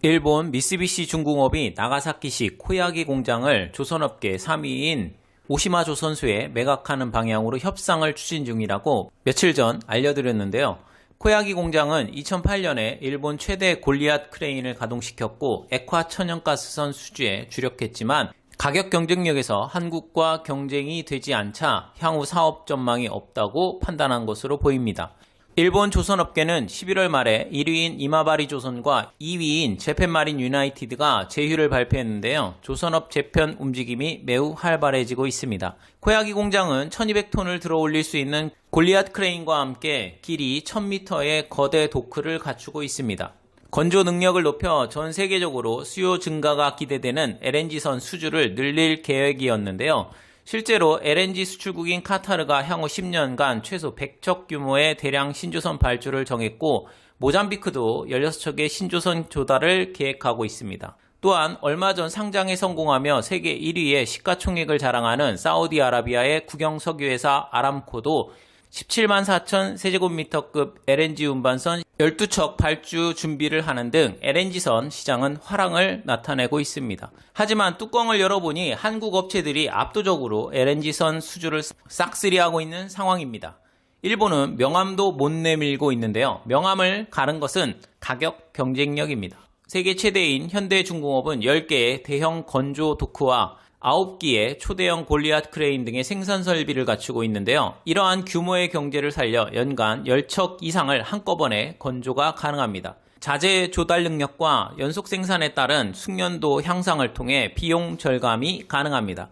일본 미쓰비시 중공업이 나가사키시 코야기 공장을 조선업계 3위인 오시마 조선소에 매각하는 방향으로 협상을 추진 중이라고 며칠 전 알려드렸는데요. 코야기 공장은 2008년에 일본 최대 골리앗 크레인을 가동시켰고 액화 천연가스선 수주에 주력했지만 가격 경쟁력에서 한국과 경쟁이 되지 않자 향후 사업 전망이 없다고 판단한 것으로 보입니다. 일본 조선업계는 11월 말에 1위인 이마바리 조선과 2위인 재팬마린 유나이티드가 제휴를 발표했는데요. 조선업 재편 움직임이 매우 활발해지고 있습니다. 코야기 공장은 1200톤을 들어올릴 수 있는 골리앗 크레인과 함께 길이 1000m의 거대 도크를 갖추고 있습니다. 건조 능력을 높여 전 세계적으로 수요 증가가 기대되는 LNG선 수주를 늘릴 계획이었는데요. 실제로 LNG 수출국인 카타르가 향후 10년간 최소 100척 규모의 대량 신조선 발주를 정했고 모잠비크도 16척의 신조선 조달을 계획하고 있습니다. 또한 얼마 전 상장에 성공하며 세계 1위의 시가총액을 자랑하는 사우디아라비아의 국영석유회사 아람코도 17만 4천 세제곱미터급 LNG 운반선 12척 발주 준비를 하는 등 LNG선 시장은 화랑을 나타내고 있습니다. 하지만 뚜껑을 열어보니 한국 업체들이 압도적으로 LNG선 수주를 싹쓸이하고 있는 상황입니다. 일본은 명함도 못 내밀고 있는데요. 명함을 가른 것은 가격 경쟁력입니다. 세계 최대인 현대중공업은 10개의 대형 건조 도크와 9기의 초대형 골리앗 크레인 등의 생산 설비를 갖추고 있는데요. 이러한 규모의 경제를 살려 연간 10척 이상을 한꺼번에 건조가 가능합니다. 자재 조달 능력과 연속 생산에 따른 숙련도 향상을 통해 비용 절감이 가능합니다.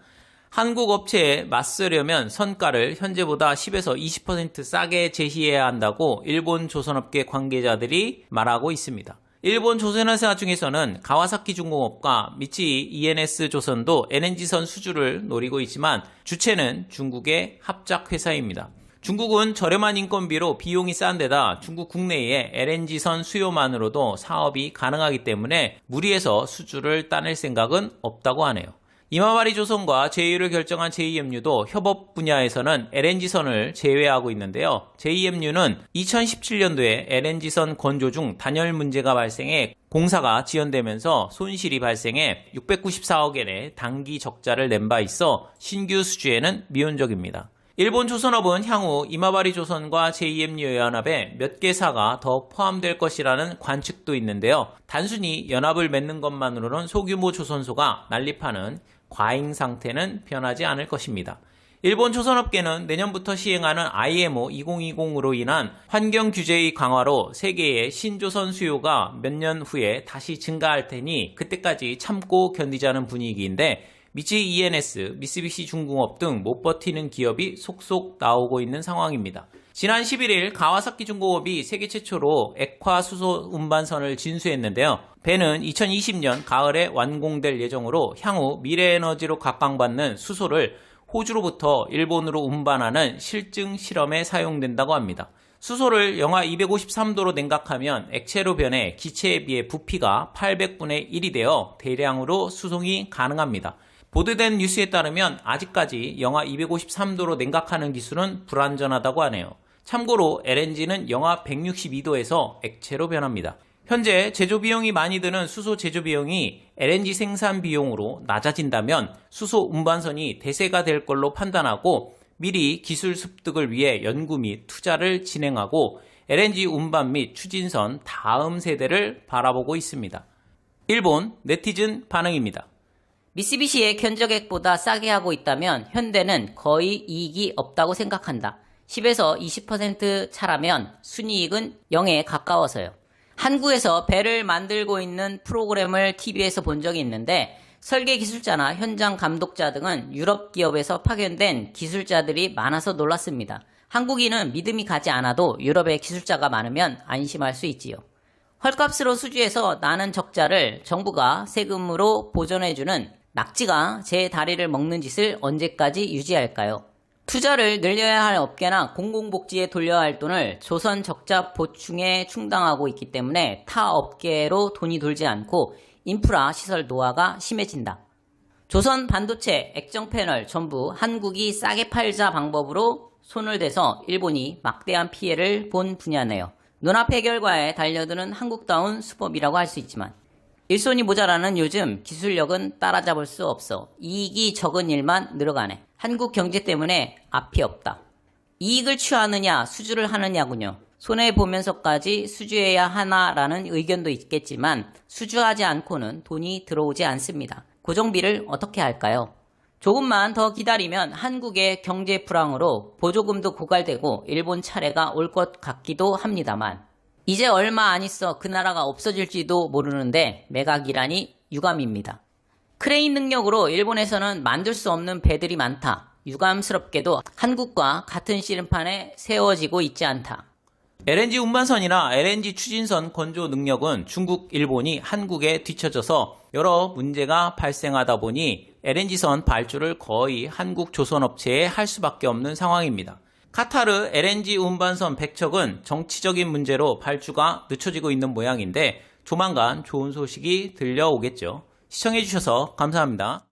한국 업체에 맞서려면 선가를 현재보다 10에서 20% 싸게 제시해야 한다고 일본 조선업계 관계자들이 말하고 있습니다. 일본 조선회사 중에서는 가와사키 중공업과 미쓰이 E&S 조선도 LNG선 수주를 노리고 있지만 주체는 중국의 합작회사입니다. 중국은 저렴한 인건비로 비용이 싼 데다 중국 국내에 LNG선 수요만으로도 사업이 가능하기 때문에 무리해서 수주를 따낼 생각은 없다고 하네요. 이마바리 조선과 제휴를 결정한 JMU도 협업 분야에서는 LNG선을 제외하고 있는데요. JMU는 2017년도에 LNG선 건조 중 단열 문제가 발생해 공사가 지연되면서 손실이 발생해 694억엔의 단기 적자를 낸 바 있어 신규 수주에는 미온적입니다. 일본 조선업은 향후 이마바리 조선과 JMU 연합에 몇 개사가 더 포함될 것이라는 관측도 있는데요. 단순히 연합을 맺는 것만으로는 소규모 조선소가 난립하는 과잉 상태는 변하지 않을 것입니다. 일본 조선업계는 내년부터 시행하는 IMO 2020으로 인한 환경 규제의 강화로 세계의 신조선 수요가 몇 년 후에 다시 증가할 테니 그때까지 참고 견디자는 분위기인데 미쓰이 E&S, 미쓰비시 중공업 등 못 버티는 기업이 속속 나오고 있는 상황입니다. 지난 11일 가와사키 중공업이 세계 최초로 액화 수소 운반선을 진수했는데요. 배는 2020년 가을에 완공될 예정으로 향후 미래에너지로 각광받는 수소를 호주로부터 일본으로 운반하는 실증 실험에 사용된다고 합니다. 수소를 영하 253도로 냉각하면 액체로 변해 기체에 비해 부피가 800분의 1이 되어 대량으로 수송이 가능합니다. 보도된 뉴스에 따르면 아직까지 영하 253도로 냉각하는 기술은 불안전하다고 하네요. 참고로 LNG는 영하 162도에서 액체로 변합니다. 현재 제조 비용이 많이 드는 수소 제조 비용이 LNG 생산 비용으로 낮아진다면 수소 운반선이 대세가 될 걸로 판단하고 미리 기술 습득을 위해 연구 및 투자를 진행하고 LNG 운반 및 추진선 다음 세대를 바라보고 있습니다. 일본 네티즌 반응입니다. 미쓰비시의 견적액보다 싸게 하고 있다면 현대는 거의 이익이 없다고 생각한다. 10에서 20% 차라면 순이익은 0에 가까워서요. 한국에서 배를 만들고 있는 프로그램을 TV에서 본 적이 있는데 설계 기술자나 현장 감독자 등은 유럽 기업에서 파견된 기술자들이 많아서 놀랐습니다. 한국인은 믿음이 가지 않아도 유럽에 기술자가 많으면 안심할 수 있지요. 헐값으로 수주해서 나는 적자를 정부가 세금으로 보전해주는 낙지가 제 다리를 먹는 짓을 언제까지 유지할까요? 투자를 늘려야 할 업계나 공공복지에 돌려야 할 돈을 조선 적자 보충에 충당하고 있기 때문에 타 업계로 돈이 돌지 않고 인프라 시설 노화가 심해진다. 조선 반도체, 액정 패널 전부 한국이 싸게 팔자 방법으로 손을 대서 일본이 막대한 피해를 본 분야네요. 눈앞의 결과에 달려드는 한국다운 수법이라고 할 수 있지만 일손이 모자라는 요즘 기술력은 따라잡을 수 없어. 이익이 적은 일만 늘어가네. 한국 경제 때문에 앞이 없다. 이익을 취하느냐 수주를 하느냐군요. 손해보면서까지 수주해야 하나라는 의견도 있겠지만 수주하지 않고는 돈이 들어오지 않습니다. 고정비를 어떻게 할까요? 조금만 더 기다리면 한국의 경제 불황으로 보조금도 고갈되고 일본 차례가 올 것 같기도 합니다만 이제 얼마 안 있어 그 나라가 없어질지도 모르는데 매각이라니 유감입니다. 크레인 능력으로 일본에서는 만들 수 없는 배들이 많다. 유감스럽게도 한국과 같은 씨름판에 세워지고 있지 않다. LNG 운반선이나 LNG 추진선 건조 능력은 중국, 일본이 한국에 뒤처져서 여러 문제가 발생하다 보니 LNG선 발주를 거의 한국 조선업체에 할 수밖에 없는 상황입니다. 카타르 LNG 운반선 100척은 정치적인 문제로 발주가 늦춰지고 있는 모양인데 조만간 좋은 소식이 들려오겠죠. 시청해주셔서 감사합니다.